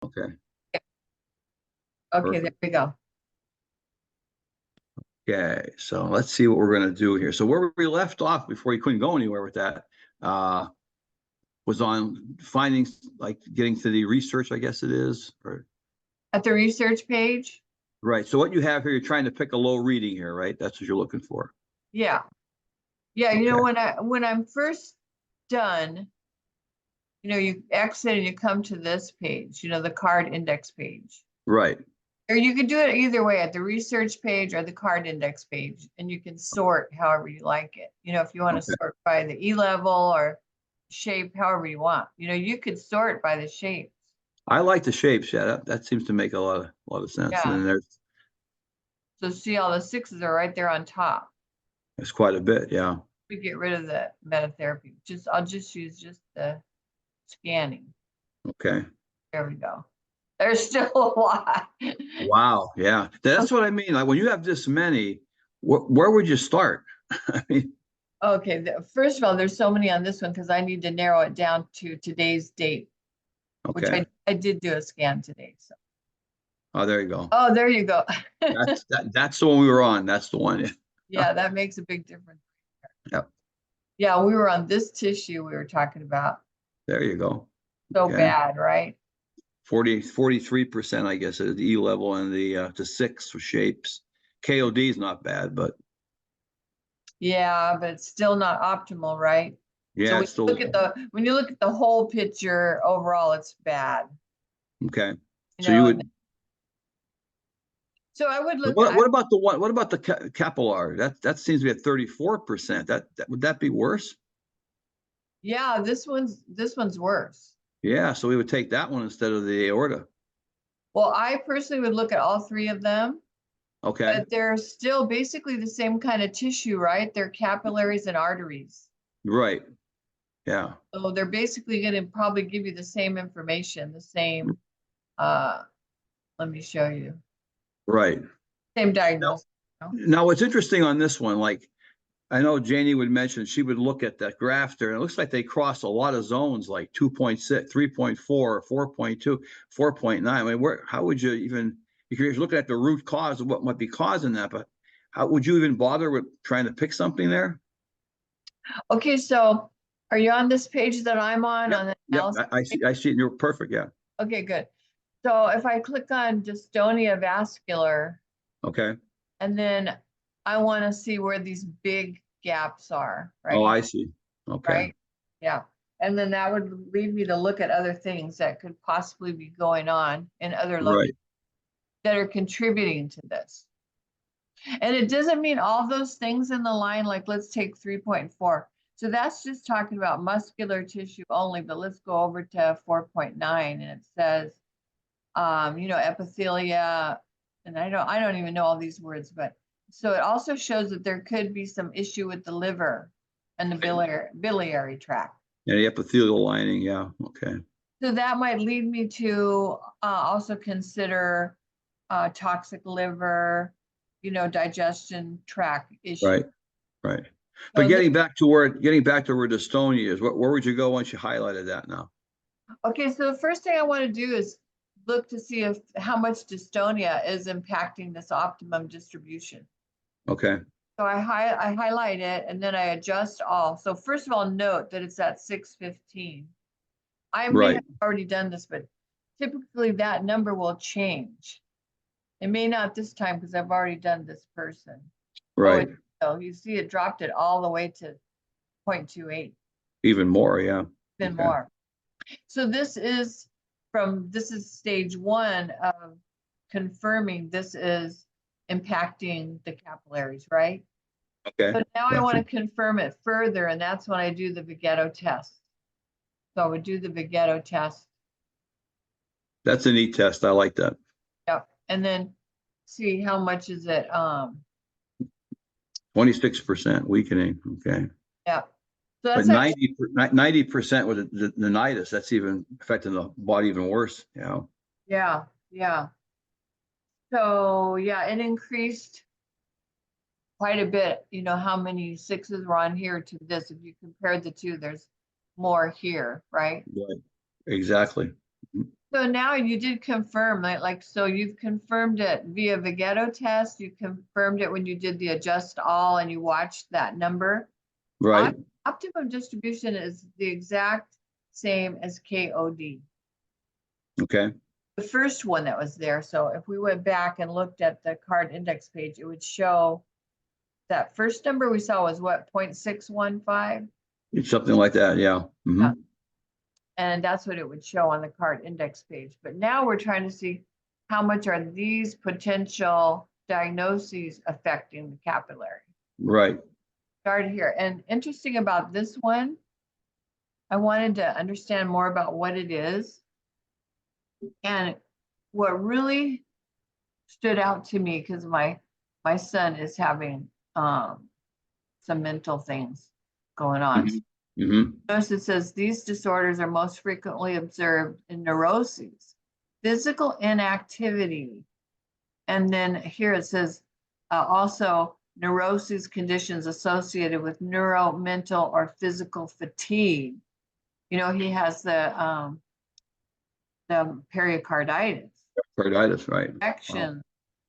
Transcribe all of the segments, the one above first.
Okay. Okay, there we go. Okay, so let's see what we're going to do here. So where we left off before you couldn't go anywhere with that was on findings, like getting to the research, I guess it is. Or, At the research page? right. So what you have here, you're trying to pick a low reading here, right? That's what you're looking for. Yeah. Yeah, you know, Okay. when I'm first done, you know, you exit and you come to this page, you know, the card index page. Right. Or you could do it either way, at the research page or the card index page, and you can sort however you like it. You know, if you want to Okay. sort by the E level or shape, however you want. You know, you could sort by the shapes. I like the shapes. Yeah, that seems to make a lot of sense. And Yeah. then So see, all the sixes are right there on top. there's quite a bit. Yeah. We get rid of the metatherapy. I'll just use just the scanning. Okay. There we go. There's still a lot. Wow. Yeah. That's what I mean. Like when you have this many, where would you start? I mean, Okay, first of all, there's so many on this one because I need to narrow it down to today's date, which okay. I did do a scan today. So, Oh, there you go. oh, there you go. That's the one we were on. That's the one. Yeah, that makes a big difference. Yep. Yeah, we were on this tissue we were talking about. There you go. So Okay. bad, right? 43%, I guess, is the E level, and the 6 for shapes. KOD is not bad, but Yeah, but it's still not optimal, right? yeah, So it's still when you look at the whole picture overall, it's bad. okay. You So you know, would. so I would look What about the one? What about the capillary? That seems to be at 34%. That would that be worse? yeah, this one's worse. Yeah, so we would take that one instead of the aorta. Well, I personally would look at all three of them, Okay. but they're still basically the same kind of tissue, right? They're capillaries and arteries. Right. Yeah. So they're basically going to probably give you the same information, the same, let me show you, Right. same Now, diagnosis. You know? now what's interesting on this one, like I know Janie would mention she would look at that graph there, and it looks like they cross a lot of zones, like 2.6, 3.4, 4.2, 4.9. I mean, how would you even, if you're looking at the root cause of what might be causing that, but how would you even bother with trying to pick something there? Okay, so are you on this page that I'm on Yep. the Yep. analysis? I see it. You're perfect. Yeah. Okay, good. So if I click on dystonia vascular, Okay. and then I want to see where these big gaps are, Oh, right? I see. Okay. Right? Yeah. And then that would lead me to look at other things that could possibly be going on in other locations Right. that are contributing to this. And it doesn't mean all those things in the line, like let's take 3.4. So that's just talking about muscular tissue only, but let's go over to 4.9 and it says, you know, epithelia, and I don't even know all these words, but so it also shows that there could be some issue with the liver and the biliary tract. Yeah, the epithelial lining. Yeah. Okay. So that might lead me to also consider toxic liver, you know, digestion tract issue. Right. Right. But So getting back to where dystonia is, where would you go once you highlighted that now? okay, so the first thing I want to do is look to see if how much dystonia is impacting this optimum distribution. Okay. So I highlight it and then I adjust all. So first of all, note that it's at 615. I may Right. have already done this, but typically that number will change. It may not this time because I've already done this person. Right. So you see it dropped it all the way to 0.28. Even more. Yeah. Even Okay. more. So this is stage one of confirming this is impacting the capillaries, right? Okay. So now I Gotcha. want to confirm it further, and that's when I do the Vigetto test. So I would do the Vigetto test. That's a neat test. I like that. Yep. And then see how much is it. 26% weakening. Okay. Yeah. So But that's actually, 90% with the nidus, that's even affecting the body even worse. Yeah. yeah, yeah. So yeah, it increased quite a bit. You know, how many sixes were on here to this? If you compare the two, there's more here, right? Right. Exactly. So now you did confirm, so you've confirmed it via Vigetto test, you confirmed it when you did the adjust all and you watched that number. Right. Optimum distribution is the exact same as KOD. Okay. The first one that was there. So if we went back and looked at the card index page, it would show that first number we saw was what, 0.615? It's something like that. Yeah. Mhm. Yeah. And that's what it would show on the card index page. But now we're trying to see how much are these potential diagnoses affecting the capillary. Right. Start here. And interesting about this one, I wanted to understand more about what it is. And what really stood out to me, because my son is having some mental things going on. Mm-hmm. Notice it says these disorders are most frequently observed in neuroses, physical inactivity. And then here it says also neuroses conditions associated with neuro, mental, or physical fatigue. You know, he has the pericarditis, Pericarditis, right. infection,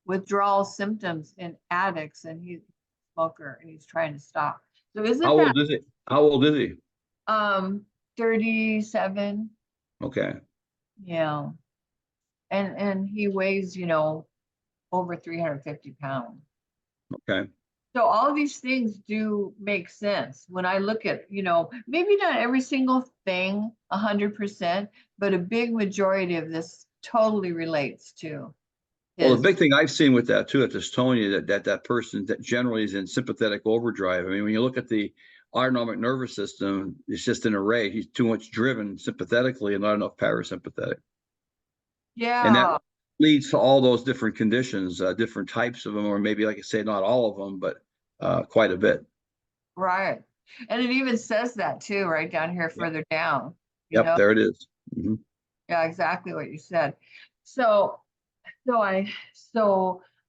withdrawal symptoms in addicts, and he's a smoker and he's trying to stop. So isn't How that old is he? How old is he? 37? Okay. Yeah. And he weighs, over 350 pounds. Okay. So all these things do make sense when I look at, maybe not every single thing 100%, but a big majority of this totally relates to Well, the his. big thing I've seen with that too, at this Tony, that person that generally is in sympathetic overdrive. I mean, when you look at the autonomic nervous system, it's just an array. He's too much driven sympathetically and not enough parasympathetic. And that Yeah, leads to all those different conditions, different types of them, or maybe, like I say, not all of them, but quite a bit. right. And it even says that too, right down here Yep. further down, Yep, there it is. Mm-hmm. Yeah, exactly what you said. So So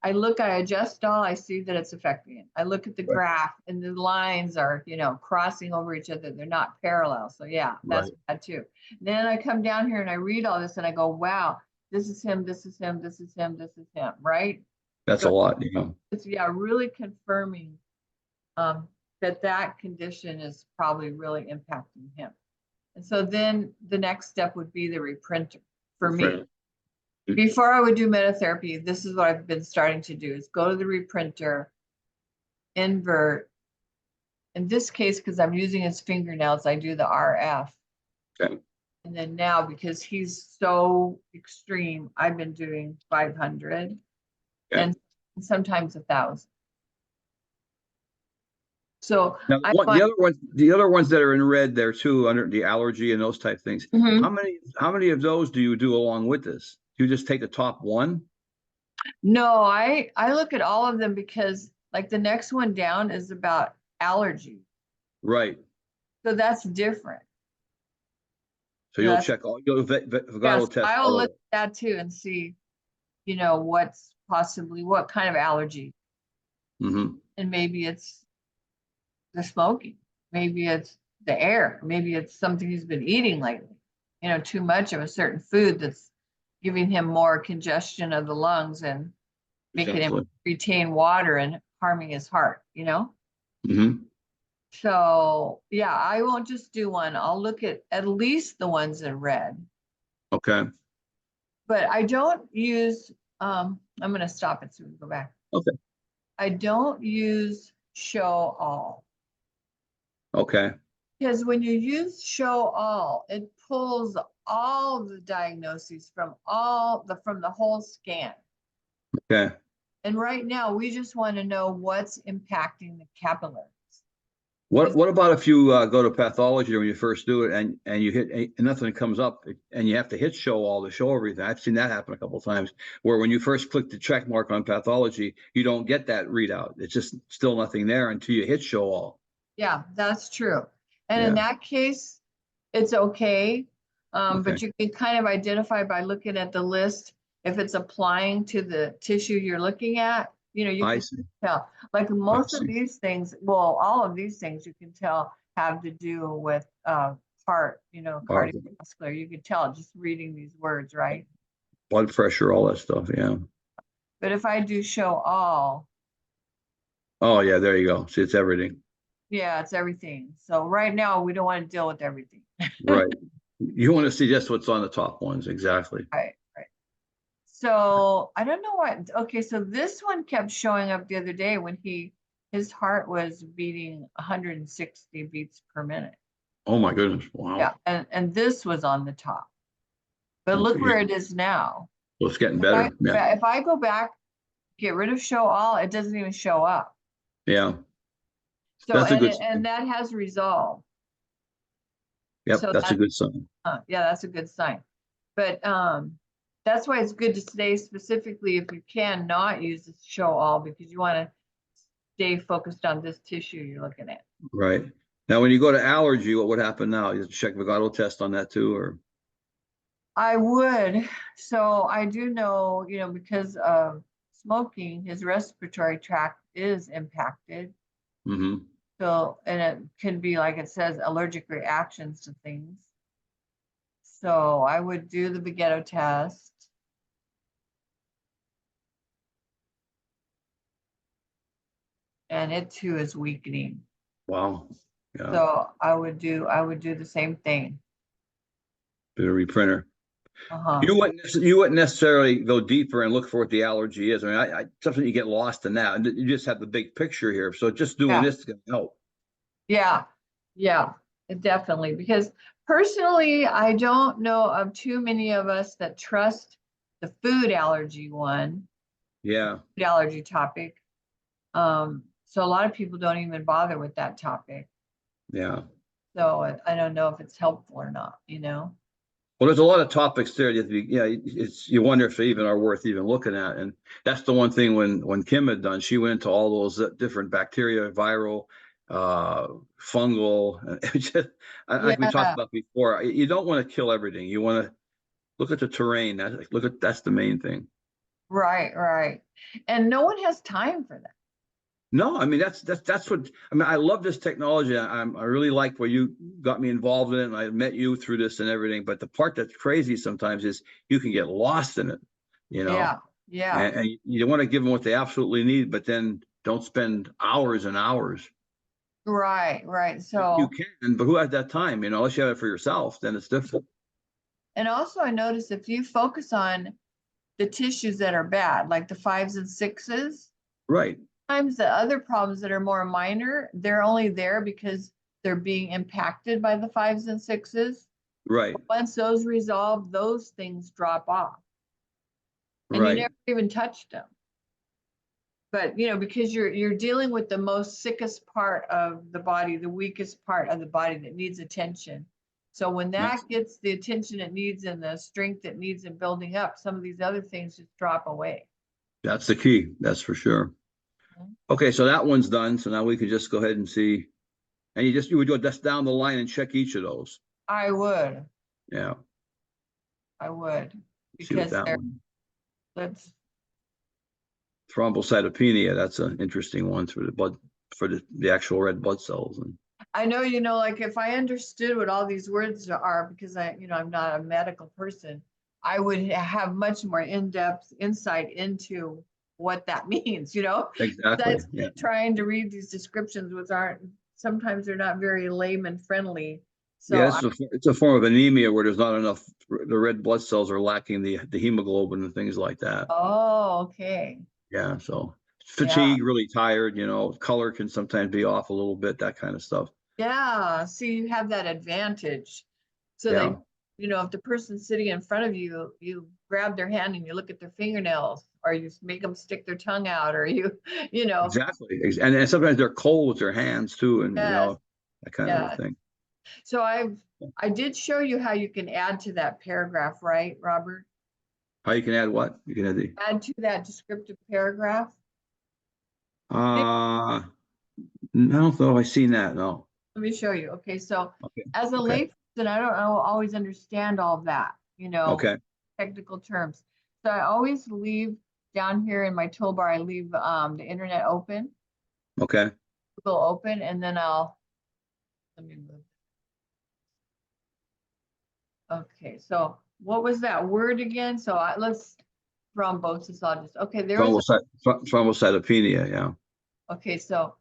I look, I adjust all, I see that it's affecting it. I look at the Right. graph and the lines are, crossing over each other. They're not parallel. So yeah, that's Right. bad too. Then I come down here and I read all this and I go, wow, this is him, this is him, this is him, this is him, right? That's a So lot, it's, yeah, really confirming that condition is probably really impacting him. And so then the next step would be the reprinter for me. Right. Before I would do metatherapy, this is what I've been starting to do, is go to the reprinter, invert. In this case, because I'm using his fingernails, I do the RF. Okay. And then now, because he's so extreme, I've been doing 500 Okay. and sometimes 1,000. So Now, I the other ones that are in red there too, under the allergy and those type things. Mhm. How many of those do you do along with this? Do you just take the top one? No, I look at all of them because like the next one down is about allergy. Right. So that's different. So you'll check all, you'll Yes, test I will all of look at that too and see, what's possibly what kind of allergy. it. Mm-hmm. And maybe it's the smoking, maybe it's the air, maybe it's something he's been eating lately, too much of a certain food that's giving him more congestion of the lungs and making him retain water and harming his heart, Mm-hmm. So yeah, I won't just do one. I'll look at least the ones in red. Okay. But I don't use, I'm going to stop it so we can go back. Okay. I don't use show all. Okay. Because when you use show all, it pulls all the diagnoses from the whole scan. Okay. And right now, we just want to know what's impacting the capillaries. What about if you go to pathology when you first do it and you hit and nothing comes up and you have to hit show all to show everything? I've seen that happen a couple of times where when you first click the check mark on pathology, you don't get that readout. It's just still nothing there until you hit show all. Yeah, that's true. And in that case, it's okay. But you can kind of identify by looking at the list if it's applying to the tissue you're looking at. You can tell. Like most of these things, well, all of these things you can tell have to do with heart, Heart, cardiovascular. You could tell just reading these words, right? blood pressure, all that stuff. Yeah. But if I do show all, Oh yeah, there you go. See, it's everything. yeah, it's everything. So right now we don't want to deal with everything. Right. You want to see just what's on the top ones. Exactly. Right, right. So I don't know what, okay, so this one kept showing up the other day when his heart was beating 160 beats per minute. Oh my goodness. Wow. Yeah, and this was on the top. But look Okay. where it is now. Well, it's getting If better. Yeah. if I go back, get rid of show all, it doesn't even show up. Yeah. So, That's a good and sign. that has resolved. Yep. So That's a good sign. yeah, that's a good sign. But that's why it's good to stay specifically, if you can, not use the show all, because you want to stay focused on this tissue you're looking at. Right. Now, when you go to allergy, what would happen now? You check Vigato test on that too, or? I would. So I do know, because of smoking, his respiratory tract is impacted. Mm-hmm. So, and it can be, like it says, allergic reactions to things. So I would do the Vigato test. And it too is weakening. Wow. Yeah. So I would do the same thing. Do a reprinter. Uh-huh. You wouldn't necessarily go deeper and look for what the allergy is. I mean, sometimes you get lost in that, and you just have the big picture here. So just doing Yeah. this is going to help. Yeah. Yeah. Definitely. Because personally, I don't know of too many of us that trust the food allergy one. Yeah. Food allergy topic. So a lot of people don't even bother with that topic. Yeah. So I don't know if it's helpful or not, Well, there's a lot of topics there that you wonder if they even are worth even looking at. And that's the one thing when Kim had done, she went into all those different bacteria, viral, fungal, like we talked Yeah. about before. You don't want to kill everything. You want to look at the terrain. That's the main thing. Right, right. And no one has time for that. No, I mean that's what I mean. I love this technology. I really like where you got me involved in it, and I met you through this and everything. But the part that's crazy sometimes is you can get lost in it, Yeah, yeah. and you want to give them what they absolutely need, but then don't spend hours and hours. Right, right. You So, can, but who has that time? Unless you have it for yourself, then it's difficult. and also I noticed if you focus on the tissues that are bad, like the 5s and 6s, Right, sometimes the other problems that are more minor, they're only there because they're being impacted by the 5s and 6s. right, Once those resolve, those things drop off. And you right. never even touched them. But because you're dealing with the most sickest part of the body, the weakest part of the body that needs attention. So when that gets the attention it needs and the strength it needs in building up, some of these other things just drop away. That's the key. That's for sure. Okay, so that one's done. So now we can just go ahead and see. And you would go just down the line and check each of those. I would. Yeah. I would. See what Because that one. let's Thrombocytopenia. That's an interesting one for the blood, for the actual red blood cells. And I know, like if I understood what all these words are, because I'm not a medical person, I would have much more in-depth insight into what that means, exactly. That's trying to read these descriptions, which sometimes they're not very layman friendly. So Yeah, it's a form of anemia where there's not enough. The red blood cells are lacking the hemoglobin and things like that. oh, okay. Yeah. So Yeah. fatigue, really tired. Color can sometimes be off a little bit. That kind of stuff. Yeah. See, you have that advantage. So Yeah. if the person's sitting in front of you, you grab their hand and you look at their fingernails, or you make them stick their tongue out, or Exactly. And sometimes they're cold with their hands too, and Yes. that kind of a thing. So I did show you how you can add to that paragraph, right, Robert? How you can add what? You can add Add to that descriptive paragraph. I don't know if I've seen that. No. Let me show you. Okay, so Okay. as a layperson, I don't always understand all of that, Okay. technical terms. So I always leave down here in my toolbar, I leave the internet open, Okay. Google open, and then let me move. Okay, so what was that word again? So let's thrombosis. I'll just, okay, there was, Thrombocytopenia, yeah. okay, so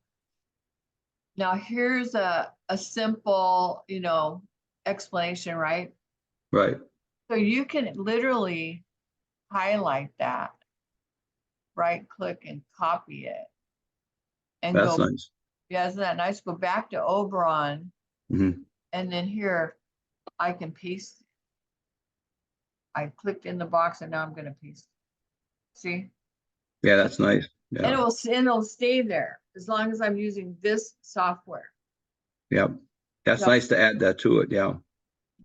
now here's a simple, explanation, right? Right. So you can literally highlight that, right click and copy it and That's go, nice. yeah, isn't that nice? Go back to Oberon Hmm. and then here I can paste. I clicked in the box and now I'm gonna paste. See? Yeah, So, that's nice. and Yeah. it'll stay there as long as I'm using this software. Yeah. That's So nice to add that to it. Yeah.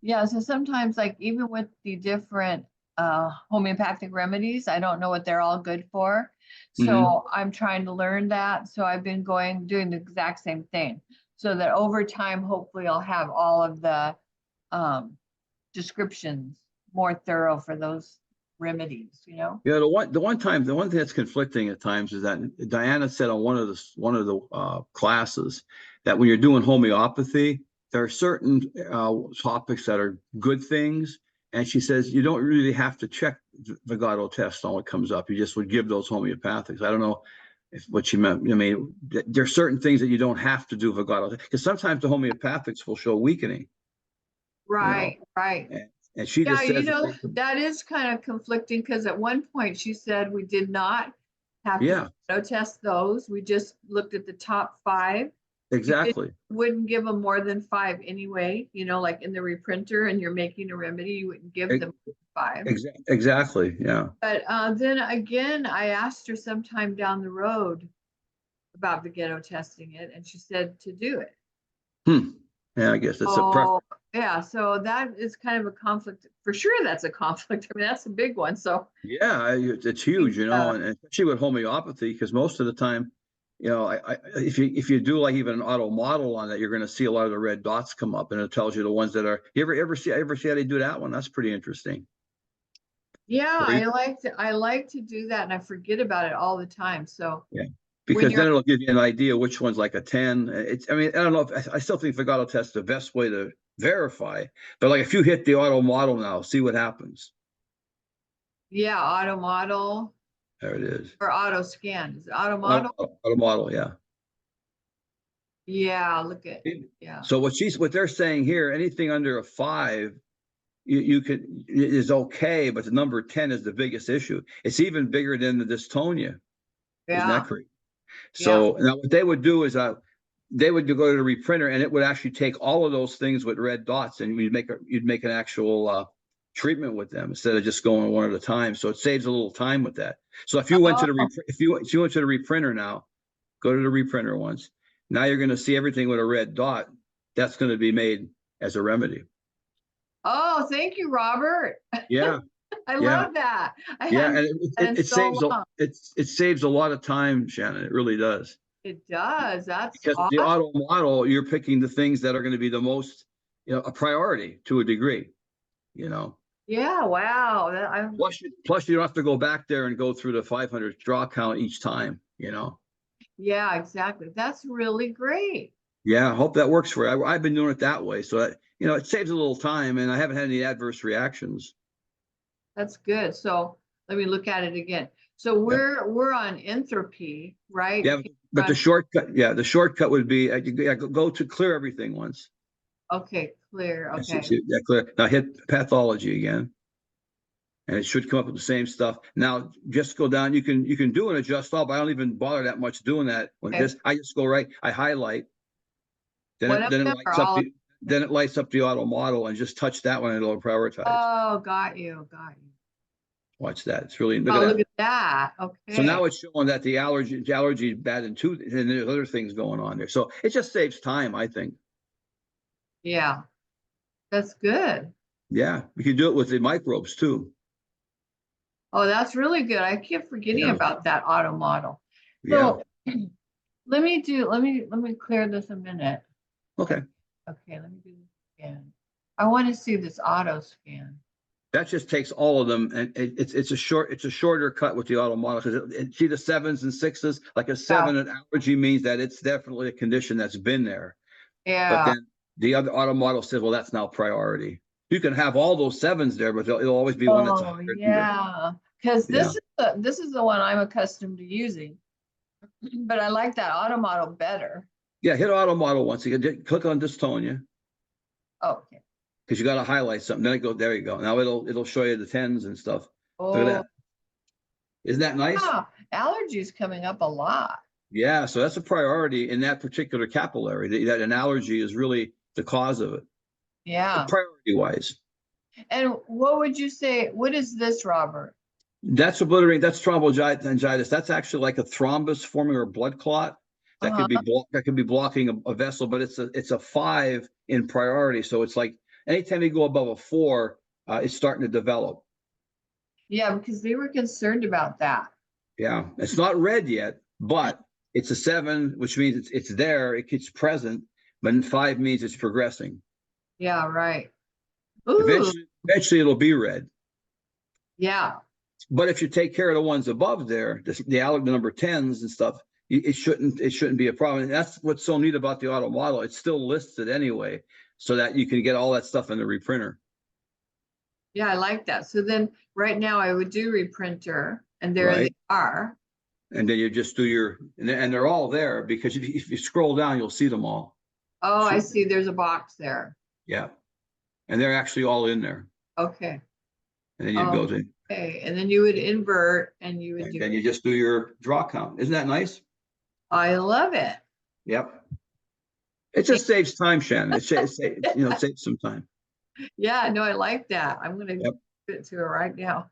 yeah, so sometimes like even with the different homeopathic remedies, I don't know what they're all good for. Hmm. So I'm trying to learn that. So I've been doing the exact same thing. So that over time, hopefully I'll have all of the um descriptions more thorough for those remedies. Yeah, the one thing that's conflicting at times is that Diana said on one of the classes that when you're doing homeopathy, there are certain topics that are good things, and she says you don't really have to check the Vigato test on what comes up. You just would give those homeopathics. I don't know if what she meant. I mean, there are certain things that you don't have to do Vigato because sometimes the homeopathics will show weakening, you know, Right, right. and she Yeah, just says, that is kind of conflicting because at one point she said we did not have to yeah, test those. We just looked at the top five. You exactly. wouldn't give them more than five anyway, like in the reprinter and you're making a remedy, you wouldn't give them five. Exactly. Yeah. But then again, I asked her sometime down the road about the ghetto testing it, and she said to do it. Hmm. Yeah, I guess it's a Oh, preference. yeah, so that is kind of a conflict. For sure, that's a conflict. I mean, that's a big one. So, Yeah, it's huge, and especially with homeopathy, because most of the time, if you do like even an auto model on that, you're going to see a lot of the red dots come up, and it tells you the ones that are. You ever see how they do that one? That's pretty interesting. yeah, Where you- I like to do that, and I forget about it all the time. So yeah, when because you're, then it'll give you an idea which one's like a 10. I mean, I don't know if I still think Vigato test is the best way to verify, but like if you hit the auto model now, see what happens. yeah, auto model There it is. or auto scan. Is it auto model? Auto model, yeah. Yeah, look at, yeah. So what they're saying here, anything under a 5, you can is okay, but the number 10 is the biggest issue. It's even bigger than the dystonia. Isn't that Yeah, correct? yeah. So now what they would do is they would go to the reprinter and it would actually take all of those things with red dots and you'd make an actual treatment with them instead of just going one at a time. So it saves a little time with that. So if you went to Oh, if you went to the reprinter now, go to the reprinter once. Now you're going to see everything with a red dot. That's going to be made as a remedy. oh, thank you, Robert. Yeah, I yeah, love that. I yeah, hadn't and done it in it so long. it saves a lot of time, Shannon. It really does. It does. That's Because the awesome. auto model, you're picking the things that are going to be the most, a priority to a degree. You know, Yeah, wow. plus you don't have to go back there and go through the 500 draw count each time. Yeah, exactly. That's really great. Yeah, I hope that works for you. I've been doing it that way, so that it saves a little time, and I haven't had any adverse reactions. That's good. So let me look at it again. So Yeah. we're on entropy, right? Yeah, but the shortcut would be go to clear everything once. Okay, clear. And Okay. clear. Now hit pathology again, and it should come up with the same stuff. Now just go down. You can do an adjust all, but I don't even bother that much doing that. Okay. I just go right. I highlight. One of Then them or all of them? it lights up the auto model and just touch that one and it'll prioritize. Oh, got you. Got you. Watch that. It's really look Oh, at look that. at that. So Okay. now it's showing that the allergy is bad in two, and there's other things going on there. So it just saves time, I think. Yeah, that's good. Yeah, we can do it with the microbes too. Oh, that's really good. I keep forgetting Yeah, about that auto model. yeah. So let me clear this a minute. Okay. Okay, let me do this again. I want to see this auto scan. That just takes all of them, and it's a shorter cut with the auto model because see the 7s and 6s. Like a Yeah. 7 an allergy means that it's definitely a condition that's been there. But Yeah. then the other auto model says, well, that's now priority. You can have all those sevens there, but it'll always be one that's a Oh, higher number. yeah, because Yeah. this is the one I'm accustomed to using. But I like that Automodel better. Yeah, hit auto model once again. Click on dystonia Okay. because you got to highlight something. Then it goes, there you go. Now it'll show you the tens and stuff. Look at Oh, that. Isn't that nice? yeah. Allergies coming up a lot. Yeah, so that's a priority in that particular capillary. That an allergy is really the cause of it, Yeah. priority wise. And what would you say? What is this, Robert? That's obliterating. That's thrombogitis. That's actually like a thrombus forming or blood clot. That Uh-huh. could be blocking a vessel, but it's a 5 in priority. So it's like anytime you go above a 4, it's starting to develop. Yeah, because they were concerned about that. Yeah, it's not red yet, but it's a 7, which means it's there. It's present, but 5 means it's progressing. Yeah, right. Ooh, Eventually it'll be red. yeah. But if you take care of the ones above there, the number 10s and stuff, it shouldn't be a problem. And that's what's so neat about the auto model. It's still listed anyway, so that you can get all that stuff in the reprinter. Yeah, I like that. So then right now I would do reprinter, and there they Right. are. And then you just do your, and they're all there because if you scroll down, you'll see them all. Oh, I see. There's a box there. Yeah. And they're actually all in there. Okay. And then you go to, Okay. And then you would invert and you would and do. then you just do your draw count. Isn't that nice? I love it. Yep. It just saves time, Shannon. It saves some time. Yeah, no, I like that. I'm going to Yep. give it to her right now.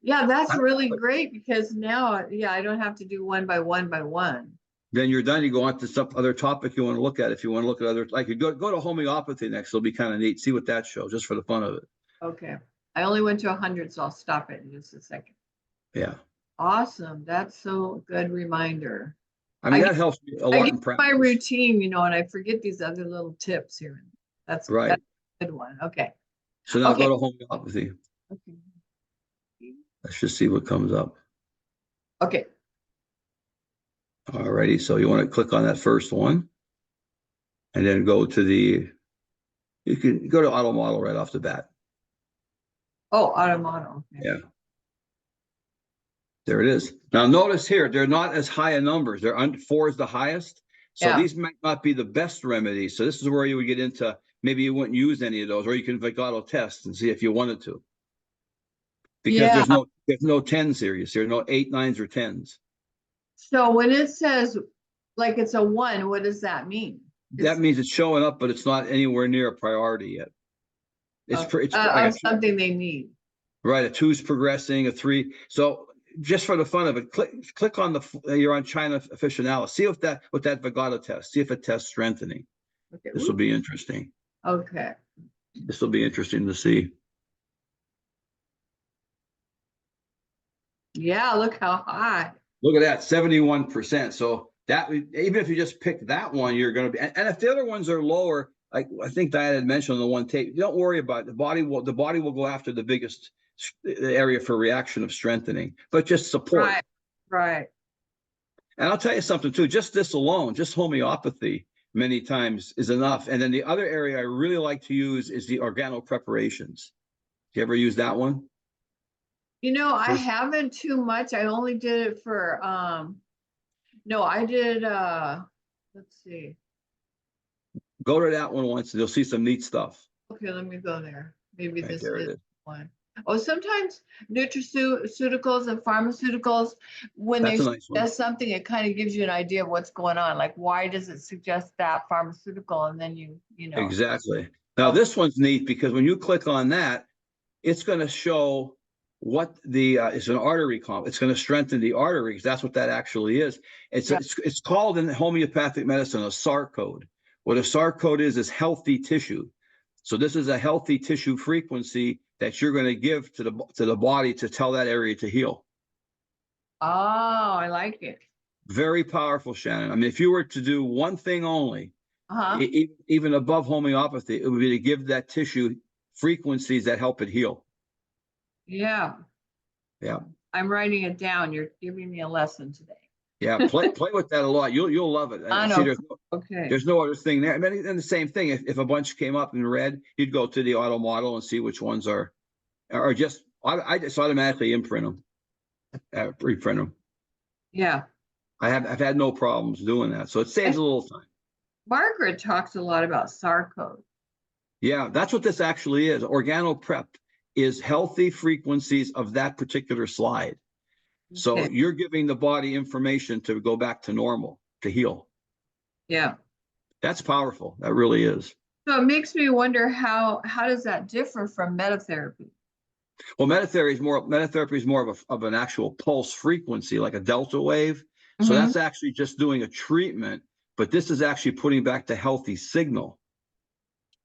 Yeah, that's really great because now, yeah, I don't have to do one by one by one. Then you're done. You go on to some other topic you want to look at. If you want to look at other, like you go to homeopathy next, it'll be kind of neat. See what that shows, just for the fun of it. Okay. I only went to 100, so I'll stop it in just a second. Yeah. Awesome. That's so good reminder. I mean, that helps me a lot in practice. My routine, and I forget these other little tips here. That's right. That's a good one. Okay. So now go to homeopathy. Okay. Let's just see what comes up. Okay. All righty. So you want to click on that first one and then go to you can go to auto model right off the bat. Oh, Automodel. Okay. Yeah. There it is. Now notice here, they're not as high a numbers. They're 4 is the highest. So these might not be the best remedies. So this is where you would get into, maybe you wouldn't use any of those, or you can auto test and see if you wanted to. Because there's no 10 series. There are no 8, 9s, or 10s. So when it says like it's a 1, what does that mean? That means it's showing up, but it's not anywhere near a priority yet. It's something they need. Right, a 2's progressing, a 3. So just for the fun of it, click on you're on China aficionado. See what that Vigato test. See if it tests strengthening. Okay. This will be interesting. Okay. This will be interesting to see. Yeah, look how high. Look at that, 71%. So that, even if you just pick that one, you're going to be. And if the other ones are lower, like I think Diane had mentioned on the one tape, don't worry about it. The body will go after the biggest area for reaction of strengthening, but just support. Right. And I'll tell you something too. Just this alone, just homeopathy, many times is enough. And then the other area I really like to use is the organo preparations. Do you ever use that one? I haven't too much. I only did it for no, I did let's see. Go to that one once and you'll see some neat stuff. Okay, let me go there. Maybe right, this is one. Oh, sometimes nutraceuticals and pharmaceuticals, when they suggest something, it kind of gives you an idea of what's going on. Like, why does it suggest that pharmaceutical? And then you know. Exactly. Now this one's neat because when you click on that, it's going to show what it's an artery comp. It's going to strengthen the arteries. That's what that actually is. It's called in homeopathic medicine a SAR code. What a SAR code is healthy tissue. So this is a healthy tissue frequency that you're going to give to the body to tell that area to heal. Oh, I like it. Very powerful, Shannon. I mean, if you were to do one thing only, even above homeopathy, it would be to give that tissue frequencies that help it heal. Yeah. Yeah. I'm writing it down. You're giving me a lesson today. Yeah, play with that a lot. You'll love it. I See, know. Okay. there's no other thing there. I mean, and the same thing. If a bunch came up in red, you'd go to the auto model and see which ones are, or just I just automatically imprint them, reprint them. Yeah. I've had no problems doing that, so it saves a little time. Margaret talks a lot about SAR code. Yeah, that's what this actually is. Organoprep is healthy frequencies of that particular slide. So Okay. you're giving the body information to go back to normal, to heal. Yeah. That's powerful. That really is. So it makes me wonder how does that differ from metatherapy? Well, metatherapy is more of an actual pulse frequency, like a delta wave. So Mm-hmm. that's actually just doing a treatment, but this is actually putting back the healthy signal.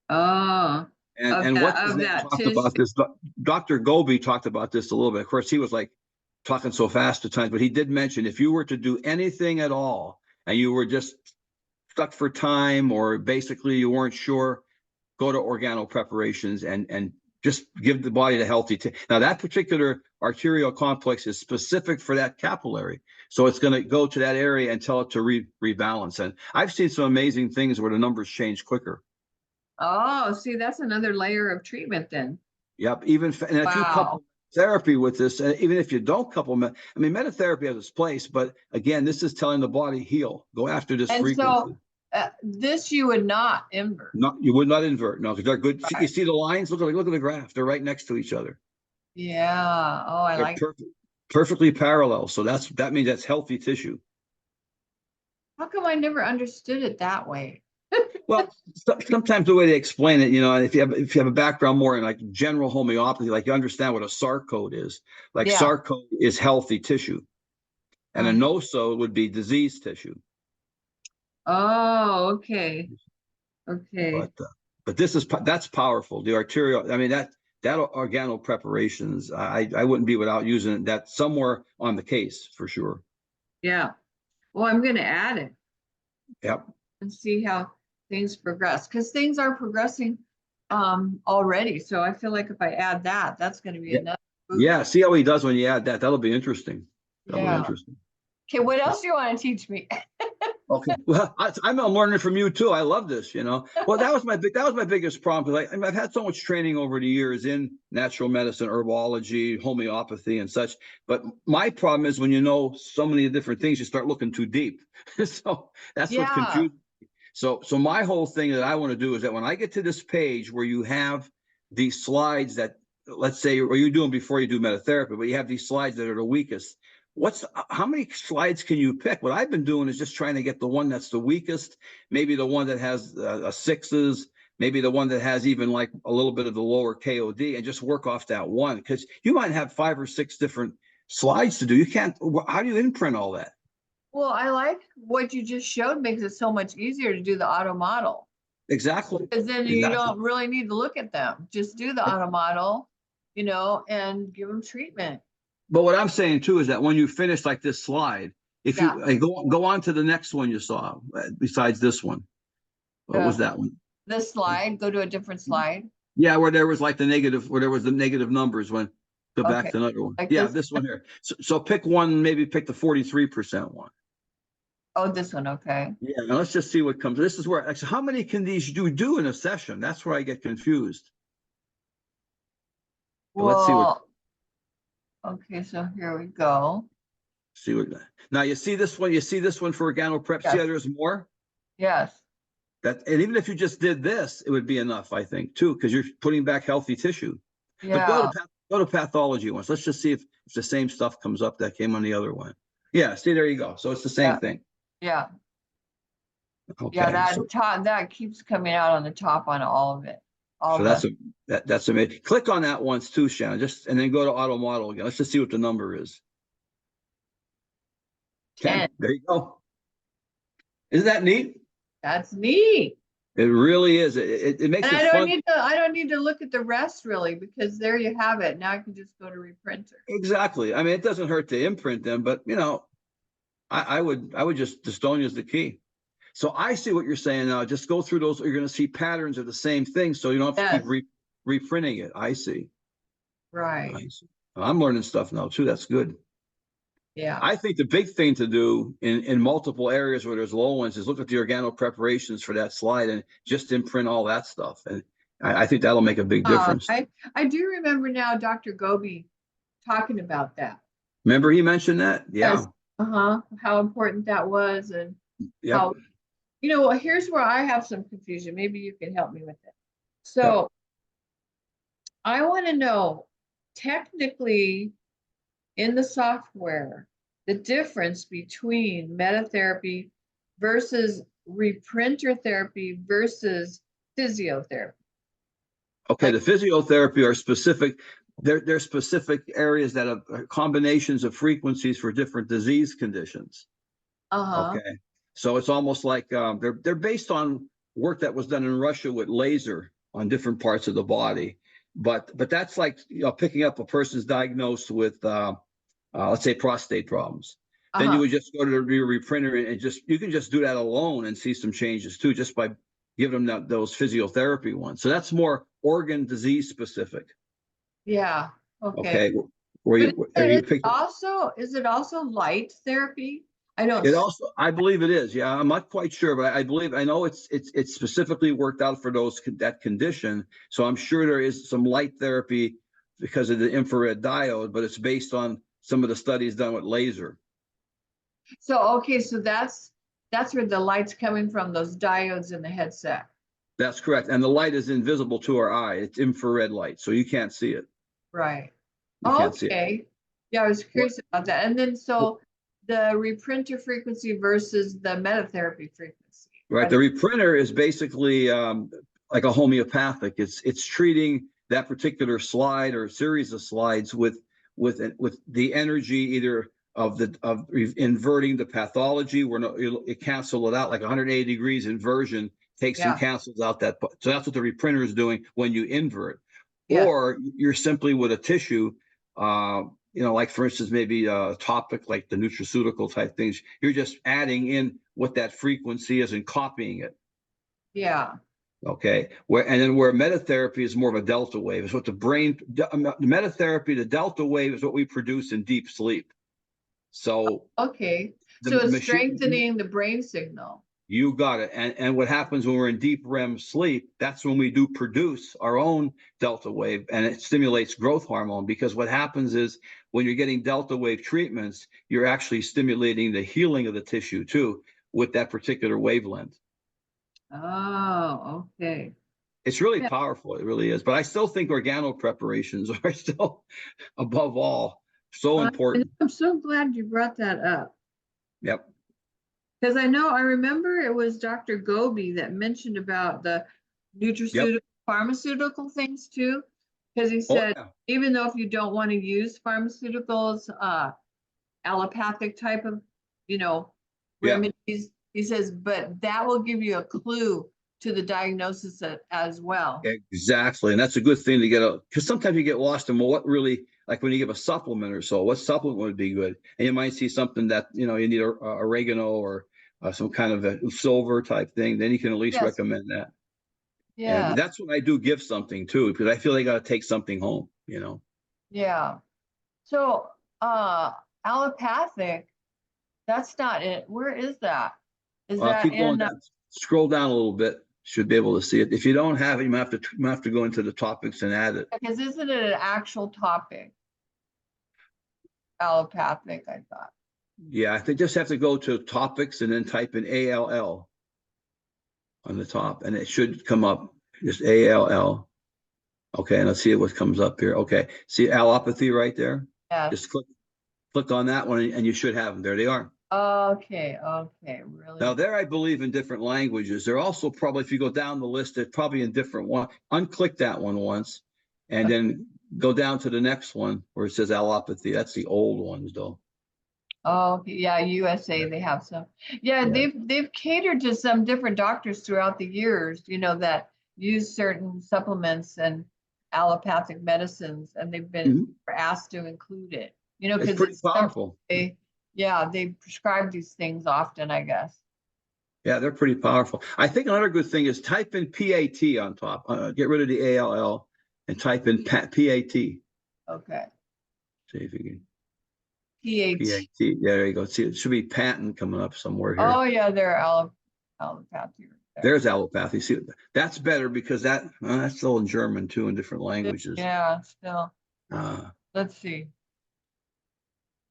Oh, And what his name talked tissue. about this, Dr. Gobi talked about this a little bit. Of course, he was like talking so fast at times, but he did mention if you were to do anything at all and you were just stuck for time or basically you weren't sure, go to organo preparations and just give the body the healthy. Now that particular arterial complex is specific for that capillary. So it's going to go to that area and tell it to rebalance. And I've seen some amazing things where the numbers change quicker. Oh, see, that's another layer of treatment then. Yep. And if you couple therapy with this, even if you don't couple, I mean, metatherapy has its place, but again, this is telling the body heal, go after this frequency. So this you would not invert. No, you would not invert. No, because they're good. Right. You see the lines? Look at the graph. They're right next to each other. Yeah. Oh, I like perfectly parallel. So that means that's healthy tissue. How come I never understood it that way? Well, sometimes the way they explain it, if you have a background more in like general homeopathy, like you understand what a SAR code is. Like SAR code is healthy tissue, and a NOSO would be disease tissue. Oh, okay. Okay. But that's powerful. The arterial, I mean that organo preparations, I wouldn't be without using it. That's somewhere on the case for sure. Yeah. Well, I'm going to add it. Yep. And see how things progress, because things are progressing already. So I feel like if I add that, that's going to be another boost. Yeah. See how he does when you add that. That'll be interesting. That'll be interesting. Okay. What else do you want to teach me? Okay. Well, I'm learning from you too. I love this, Well, that was my biggest problem. Like, I've had so much training over the years in natural medicine, herbology, homeopathy, and such. But my problem is when you know so many different things, you start looking too deep. So that's what confused me. So my whole thing that I want to do is that when I get to this page where you have these slides that, let's say, or you do them before you do metatherapy, but you have these slides that are the weakest. How many slides can you pick? What I've been doing is just trying to get the one that's the weakest, maybe the one that has a sixes, maybe the one that has even like a little bit of the lower KOD, and just work off that one, because you might have 5 or 6 different slides to do. You can't. How do you imprint all that? Well, I like what you just showed. Makes it so much easier to do the auto model. Exactly. Because then you don't really need to look at them. Just do the auto model, and give them treatment. But what I'm saying too is that when you finish like this slide, if you go on to the next one you saw, besides this one, what was that one? This slide, go to a different slide. Yeah, where there was like the negative numbers when go back to another one. Like this one here. So pick one, maybe pick the 43% one. Oh, this one, okay. Yeah, now let's just see what comes. This is where actually, how many can these do in a session? That's where I get confused. Well, let's see what. Okay, so here we go. See what now you see this one. You see this one for organo prep. See how there's more. Yes. And even if you just did this, it would be enough, I think, too, because you're putting back healthy tissue. Yeah. But go to pathology once. Let's just see if the same stuff comes up that came on the other one. Yeah. See, there you go. So it's the same thing. Yeah. Okay. Yeah. That keeps coming out on the top on all of it. That's amazing. Click on that once too, Shannon. And then go to auto model again. Let's just see what the number is. 10. There you go. Isn't that neat? That's neat. It really is. It makes it fun. I don't need to look at the rest really, because there you have it. Now I can just go to reprinter. Exactly. I mean, it doesn't hurt to imprint them, but I would just dystonia is the key. So I see what you're saying now. Just go through those. You're going to see patterns of the same thing, so you don't have to keep reprinting it. I see. Right. I see. I'm learning stuff now too. That's good. Yeah. I think the big thing to do in multiple areas where there's low ones is look at the organo preparations for that slide and just imprint all that stuff. And I think that'll make a big difference. I do remember now Dr. Gobi talking about that. Remember he mentioned that? Yeah. Yes. How important that was, and Yep. how, here's where I have some confusion. Maybe you can help me with it. Yep. So I want to know, technically, in the software, the difference between metatherapy versus reprinter therapy versus physiotherapy. Okay, Like, the physiotherapy are specific. They're specific areas that have combinations of frequencies for different disease conditions. Okay, so it's almost like they're based on work that was done in Russia with laser on different parts of the body. But that's like picking up a person's diagnosed with let's say prostate problems. Then you would just go to the reprinter and you can just do that alone and see some changes too, just by giving them those physiotherapy ones. So that's more organ disease specific. Yeah. Okay. Okay. Is it also light therapy? I believe it is. Yeah, I'm not quite sure, but I know it's specifically worked out for that condition. So I'm sure there is some light therapy because of the infrared diode, but it's based on some of the studies done with laser. So okay, so that's where the light's coming from, those diodes in the headset. That's correct. And the light is invisible to our eye. It's infrared light, so you can't see it. Right. You can't see it. Okay. Yeah, I was curious about that. And then so the reprinter frequency versus the metatherapy frequency. Right. The reprinter is basically like a homeopathic. It's treating that particular slide or series of slides with the energy either of inverting the pathology, where it cancel it out like 180 degrees inversion takes and cancels out that. So that's what the reprinter is doing when you invert. Yeah. Or you're simply with a tissue, like for instance, maybe a topic like the nutraceutical type things. You're just adding in what that frequency is and copying it. Yeah. Okay. Where metatherapy is more of a delta wave. Is what the metatherapy, the delta wave is what we produce in deep sleep. So okay. So it's strengthening the brain signal. You got it. And what happens when we're in deep REM sleep, that's when we do produce our own delta wave, and it stimulates growth hormone, because what happens is when you're getting delta wave treatments, you're actually stimulating the healing of the tissue too with that particular wavelength. Oh, okay. It's really powerful. It really is. But I still think organo preparations are still above all so important. I'm so glad you brought that up. Yep. Because I remember it was Dr. Gobi that mentioned about the nutraceutical, pharmaceutical things too. Because he said, even though if you don't want to use pharmaceuticals, allopathic type of, remedies, he says, but that will give you a clue to the diagnosis as well. Exactly. And that's a good thing to get because sometimes you get lost in what really, like when you give a supplement or so, what supplement would be good? And you might see something that, you need oregano or some kind of a silver type thing. Then you can at least recommend that. Yeah. And that's when I do give something too, because I feel they got to take something home, Yeah. So allopathic, that's not it. Where is that? Is that keep going down. Scroll down a little bit. Should be able to see it. If you don't have it, you might have to go into the topics and add it. Because isn't it an actual topic? Allopathic, I thought. Yeah, I think just have to go to topics and then type in ALL on the top, and it should come up. Just ALL. Okay, and let's see what comes up here. Okay, see allopathy right there? Yeah. Just click on that one, and you should have them. There they are. Okay, really. Now there, I believe in different languages. They're also probably, if you go down the list, they're probably in different one. Unclick that one once, and then go down to the next one where it says allopathy. That's the old ones, though. Oh, yeah, USA, they have some. Yeah, they've catered to some different doctors throughout the years, that use certain supplements and allopathic medicines, and they've been asked to include it. Because it's pretty powerful. They prescribe these things often, I guess. Yeah, they're pretty powerful. I think another good thing is type in PAT on top. Get rid of the ALL and type in PAT. Okay. See if you can. PH. PAT. Yeah, there you go. See, it should be patent coming up somewhere here. Oh, yeah, they're allopathy. Right There's allopathy. See, that's better because that's still in German too, in different there. languages. Yeah, still. Uh, Let's see.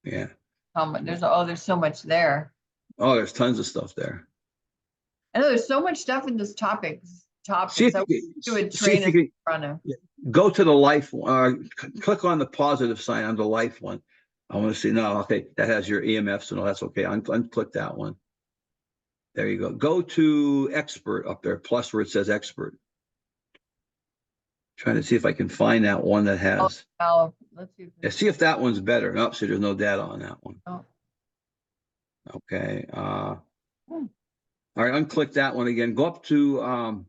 yeah. How much? There's so much there. Oh, there's tons of stuff there. I know there's so much stuff in this topics. See if I you can, do a see if train you can in front of. go to the life, click on the positive sign on the life one. I want to see, no, okay, that has your EMFs and all, that's okay. Unclick that one. There you go. Go to expert up there, plus where it says expert. Trying to see if I can find that one that has. Let's see. Yeah, see if that one's better. No, see, there's no data on that one. Oh. Okay. All right, unclick that one again. Go up to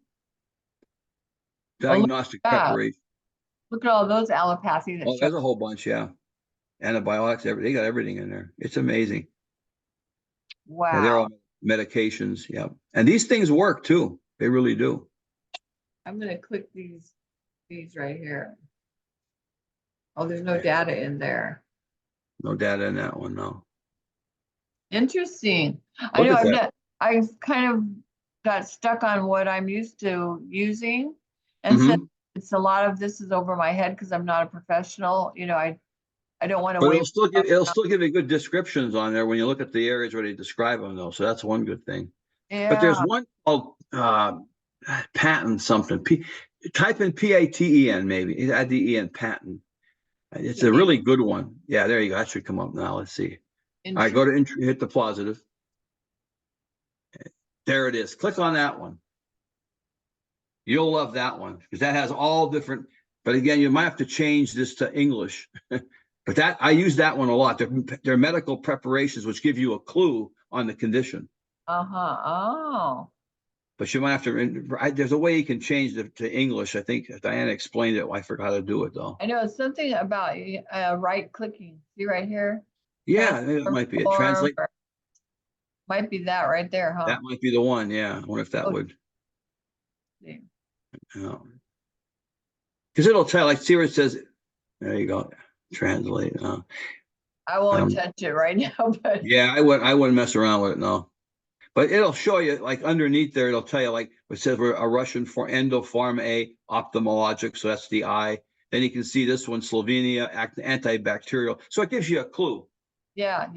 diagnostic preparation. Look at all those allopathy that Oh, there's a whole bunch, yeah. Antibiotics, they got everything in there. It's amazing. Wow. Yeah, they're all medications, yeah. And these things work too. They really do. I'm gonna click these right here. Oh, there's no data in there. No data in that one, no. Interesting. I Look know at that. I kind of got stuck on what I'm used to using. And Mhm. since it's a lot of this is over my head because I'm not a professional, I don't want to But wait. it'll still give you good descriptions on there when you look at the areas where they describe them though. So that's one good thing. But there's Yeah. one called patent something. Type in PATEN maybe. Add the EN patent. It's a really good one. Yeah, there you go. That should come up now. Let's see. All right, go to hit the positive. There it is. Click on that one. You'll love that one because that has all different. But again, you might have to change this to English. But I use that one a lot. They're medical preparations which give you a clue on the condition. Oh. But you might have to. There's a way you can change it to English. I think Diana explained it. I forgot how to do it though. I know it's something about right clicking. See right here? Yeah, that might be it. Translate. Might be that right there, huh? That might be the one. Yeah, I wonder if that would. See. Because it'll tell. Like, see where it says. There you go. Translate. I won't touch it right now, but yeah, I wouldn't mess around with it. No. But it'll show you, like underneath there, it'll tell you, like it says we're a Russian for endopharm A ophthalmologic, so that's the eye. Then you can see this one, Slovenia, antibacterial. So it gives you a clue. Yeah.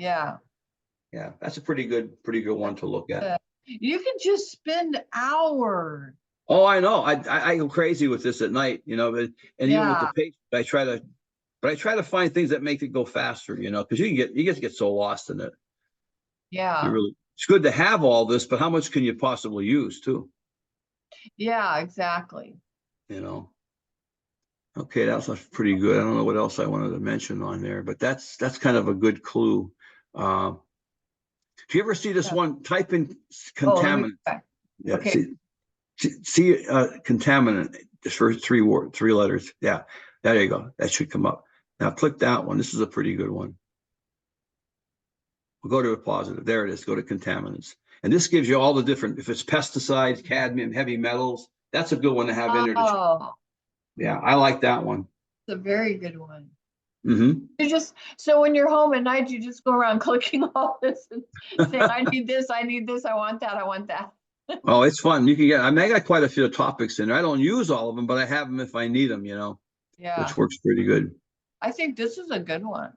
Yeah, that's a pretty good one to look at. You can just spend hours. Oh, I know. I go crazy with this at night, even with the patient, I try to find things that make it go faster, because you get so lost in it. Yeah. It's good to have all this, but how much can you possibly use too? Yeah, exactly. Okay, that's pretty good. I don't know what else I wanted to mention on there, but that's kind of a good clue. If you ever see this one, type in contaminant. Yeah, okay. See contaminant, just for three letters. Yeah, there you go. That should come up. Now click that one. This is a pretty good one. We'll go to a positive. There it is. Go to contaminants. And this gives you all the different, if it's pesticides, cadmium, heavy metals, that's a good one to have in there. Yeah, I like that one. It's a very good one. Mm-hmm. So when you're home at night, you just go around clicking all this and saying, I need this, I want that, I want that. Oh, it's fun. You can I got quite a few topics in there. I don't use all of them, but I have them if I need them, Yeah. Which works pretty good. I think this is a good one.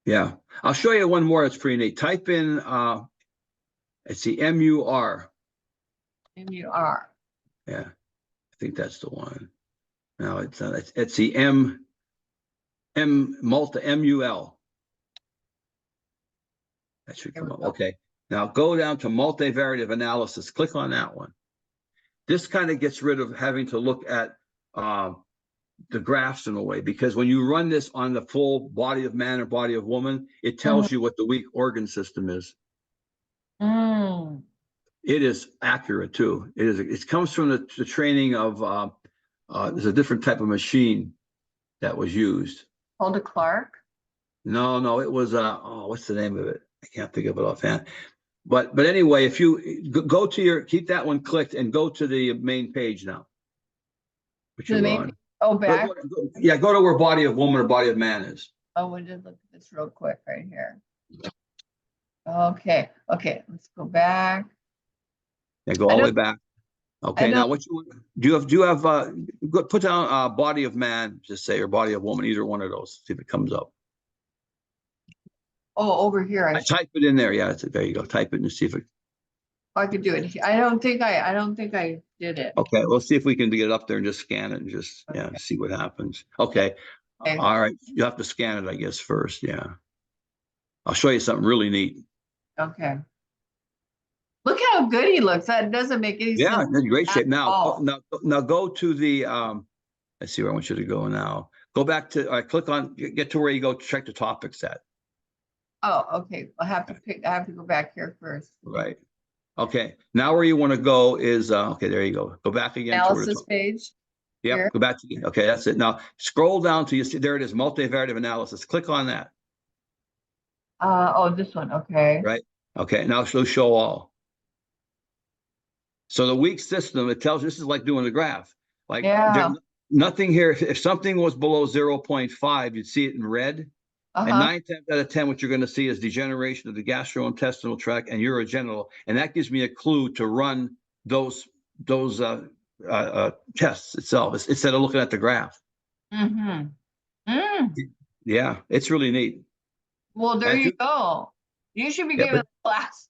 Yeah. I'll show you one more that's pretty neat. Type in, let's see, MUR. MUR. Yeah. I think that's the one. Now it's the MUL. That should come up. Okay. Now go down to multivariate analysis. Click on that one. This kind of gets rid of having to look at the graphs in a way, because when you run this on the full body of man or body of woman, it tells you what the weak organ system is. It is accurate too. It comes from the training of there's a different type of machine that was used. Hulda Clark? No, it was what's the name of it? I can't think of it offhand. But anyway, if you go to keep that one clicked and go to the main page now. Which you're on. Oh, back? Go to where body of woman or body of man is. Oh, we did look at this real quick right here. Okay, let's go back. Yeah, go all the way back. Okay, know. now what do you have put down body of man, just say, or body of woman, either one of those, see if it comes up. Oh, over here. I type it in there. Yeah, there you go. Type it and see if it. I could do it. I don't think I did it. Okay, we'll see if we can get it up there and just scan it and just see what happens. Okay. All right, you have to scan it, I guess, first. Yeah, I'll show you something really neat. Okay. Look how good he looks. That doesn't make any sense. Yeah, in great shape. Now go to the let's see where I want you to go now. Go back to click on, get to where you go to check the topics at. Oh, okay. I have to go back here first. Right. Okay. Now where you want to go is okay, there you go. Go back again. Analysis page. Yep. Here. Go back to okay, that's it. Now scroll down to you see there it is, multivariate analysis. Click on that. Oh, this one. Okay. Right. Okay. Now show all. So the weak system, it tells you this is like doing the graph. Like nothing here. If something was below 0.5, you'd see it in red. And 9 times out of 10, what you're going to see is degeneration of the gastrointestinal tract and urogenital, and that gives me a clue to run those tests itself instead of looking at the graph. Yeah, it's really neat. Well, there you go. You should be giving a class.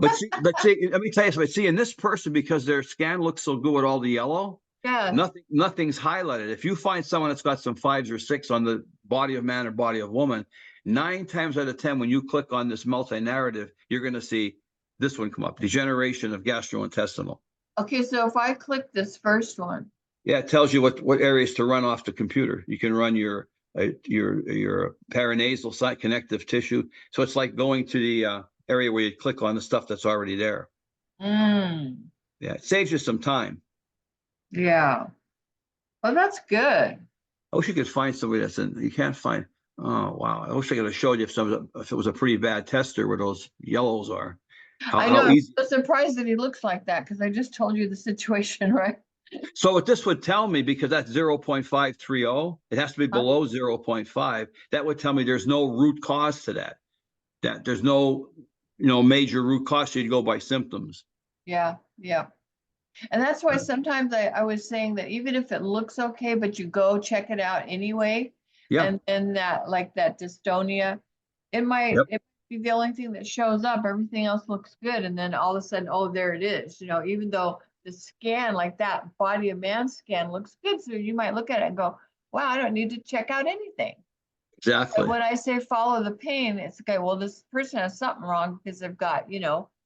but see, let me tell you something. See, in this person, because their scan looks so good with all the yellow, nothing's highlighted. If you find someone that's got some 5s or 6 on the body of man or body of woman, 9 times out of 10, when you click on this multi-narrative, you're going to see this one come up: degeneration of gastrointestinal. Okay, so if I click this first one, it tells you what areas to run off the computer. You can run your paranasal site, connective tissue. So it's like going to the area where you click on the stuff that's already there. Yeah, it saves you some time. Yeah. Well, that's good. I wish you could find somebody that's in. You can't find. Oh wow! I wish I could have showed you if it was a pretty bad tester where those yellows are. I know. I'm so surprised that he looks like that because I just told you the situation, right? So what this would tell me, because that's 0.530, it has to be below 0.5. That would tell me there's no root cause to that. That there's no major root cause. So you'd go by symptoms. Yeah. And that's why sometimes I was saying that even if it looks okay, but you go check it out anyway, and that like that dystonia, it might be the only thing that shows up. Everything else looks good, and then all of a sudden, oh, there it is. Even though the scan, like that body of man scan, looks good, so you might look at it and go, "Wow, I don't need to check out anything." Exactly. And when I say follow the pain, it's okay. Well, this person has something wrong because they've got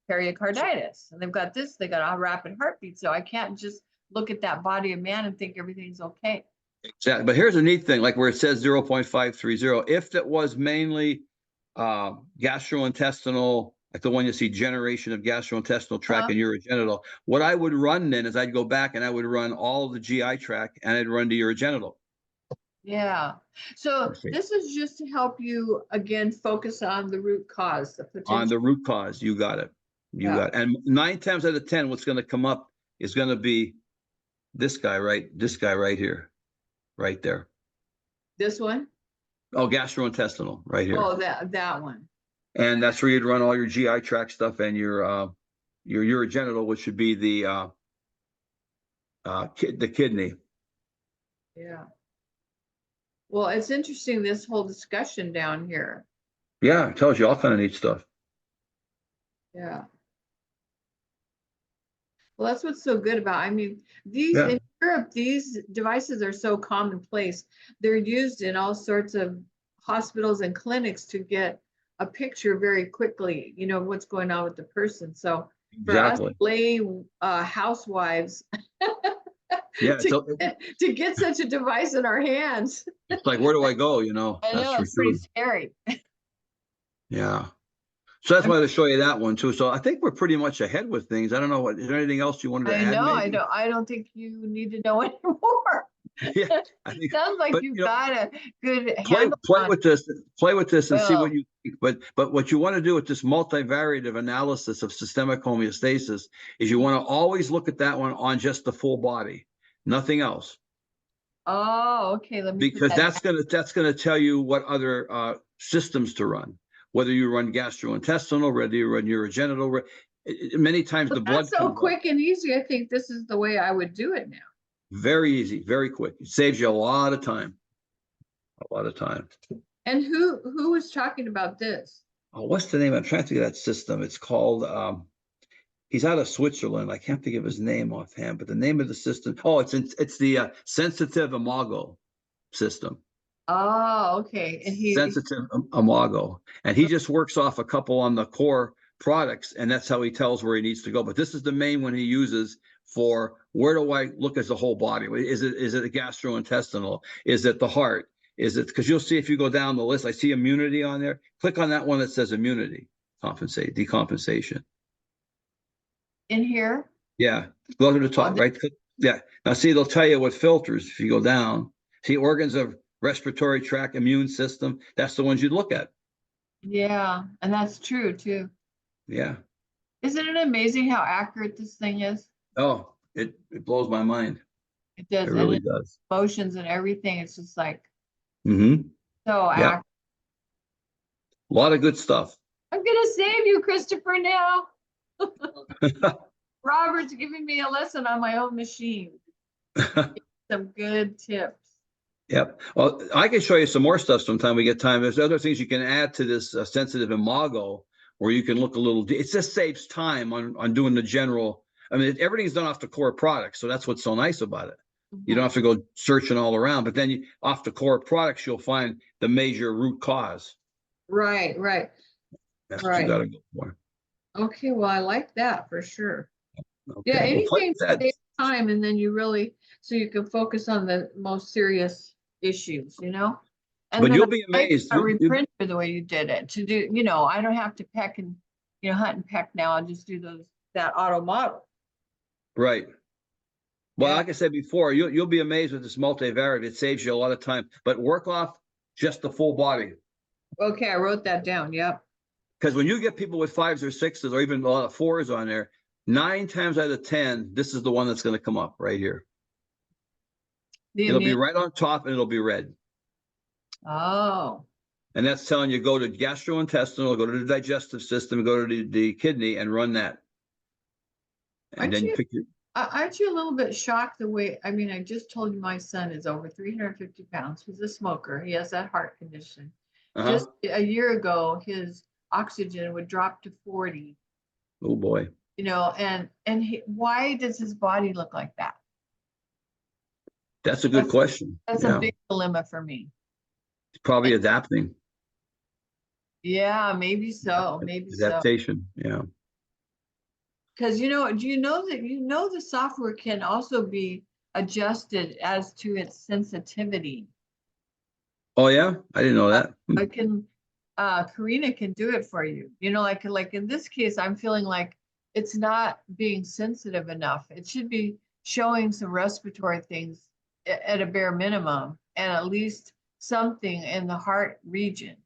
pericarditis, and they've got this, they got a rapid heartbeat. So I can't just look at that body of man and think everything's okay. Exactly. But here's a neat thing, like where it says 0.530, if it was mainly gastrointestinal, like the one you see, generation of gastrointestinal tract and urogenital, what I would run then is I'd go back and I would run all of the GI tract and I'd run the urogenital. Yeah. So this is just to help you, again, focus on the root cause. On the root cause. You got it. You got it. And 9 times out of 10, what's going to come up is going to be this guy right here, right there. This one? Oh, gastrointestinal right here. Oh, that one. And that's where you'd run all your GI tract stuff and your urogenital, which should be the kidney. Yeah. Well, it's interesting, this whole discussion down here. Yeah, it tells you all kind of neat stuff. Yeah. Well, that's what's so good about, in Europe, these devices are so commonplace. They're used in all sorts of hospitals and clinics to get a picture very quickly, what's going on with the person. So for us lay housewives, to get such a device in our hands. It's like, where do I go? I know, it's pretty scary. Yeah. So that's why to show you that one too. So I think we're pretty much ahead with things. I don't know is there anything else you wanted to add? I don't think you need to know anymore. Yeah, I think, sounds like you've got a good play with this and see what you think. But what you want to do with this multivariative analysis of systemic homeostasis is you want to always look at that one on just the full body, nothing else. Oh, okay, let me put because that that's gonna tell you what other systems to run, whether you run gastrointestinal, whether you run urogenital. Many times the But blood that's so comes up quick and easy. I think this is the way I would do it now. very easy, very quick. It saves you a lot of time, a lot of time. And who was talking about this? Oh, what's the name? I'm trying to think of that system. It's called. He's out of Switzerland. I can't think of his name offhand, but the name of the system. Oh, it's the sensitive imago system. Oh, okay. And Sensitive imago, and he just works off a couple on the core products, and that's how he tells where he needs to go. But this is the main one he uses for where do I look as the whole body? Is it a gastrointestinal? Is it the heart? Is it, because you'll see if you go down the list, I see immunity on there. Click on that one that says immunity, decompensation. in here? Yeah, go to the top, right? Yeah. Now see, they'll tell you what filters if you go down. See, organs of respiratory tract, immune system. That's the ones you'd look at. Yeah, and that's true too. Yeah. Isn't it amazing how accurate this thing is? Oh, it blows my mind. It It does, and really its does. emotions and everything. It's just like Mm-hmm. so Yeah. accurate. A lot of good stuff. I'm gonna save you, Christopher, now. Robert's giving me a lesson on my own machine. Some good tips. Yep. Well, I can show you some more stuff sometime we get time. There's other things you can add to this sensitive imago where you can look a little. It just saves time on doing the general. I mean, everything's done off the core product, so that's what's so nice about it. You don't have to go searching all around, but then off the core products, you'll find the major root cause. Right, right, That's what you got to go for. Okay, well, I like that for sure. Okay. Yeah, Well, anything to that, save time, and then you really, so you can focus on the most serious issues, you know? And but then you'll be I like amazed. a reprinter the way you did it to do, you know, I don't have to peck and, you know, hunt and peck now. I'll just do that auto model. Right. Well, Yeah. like I said before, you'll be amazed with this multivariate. It saves you a lot of time. But work off just the full body. Okay, I wrote that down. Yep. Because when you get people with 5s or 6s or even a lot of 4s on there, 9 times out of 10, this is the one that's going to come up right here. It'll be right on top and it'll be red. Oh. And that's telling you go to gastrointestinal, go to the digestive system, go to the kidney and run that. And then you pick your. Aren't you a little bit shocked the way, I mean, I just told you my son is over 350 pounds. He's a smoker. He has that heart condition. Just a year ago, his oxygen would drop to 40. Oh boy. You know, and why does his body look like that? That's a good question. That's a big dilemma for me. It's probably adapting. Yeah, maybe so. Maybe adaptation. Yeah. Because do you know that the software can also be adjusted as to its sensitivity? Oh yeah, I didn't know that. I can, Karina can do it for you. You know, like in this case, I'm feeling like it's not being sensitive enough. It should be showing some respiratory things at a bare minimum, and at least something in the heart region.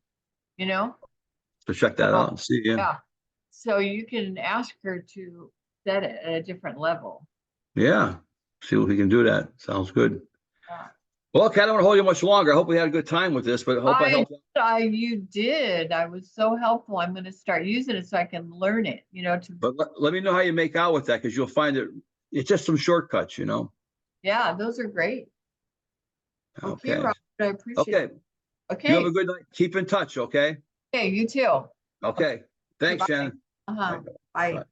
You know. So check that out and see. Yeah. So you can ask her to set it at a different level. Yeah. See if we can do that. Sounds good. Yeah. Well, okay, I don't want to hold you much longer. I hope we had a good time with this, but I hope I helped. You did. I was so helpful. I'm going to start using it so I can learn it, you know. But let me know how you make out with that, because you'll find it's just some shortcuts, you know. Yeah, those are great. Okay, Robert, I appreciate it. Okay. You have a good night. Keep in touch, okay? Okay, you too. Okay. Thanks, Shannon. Bye.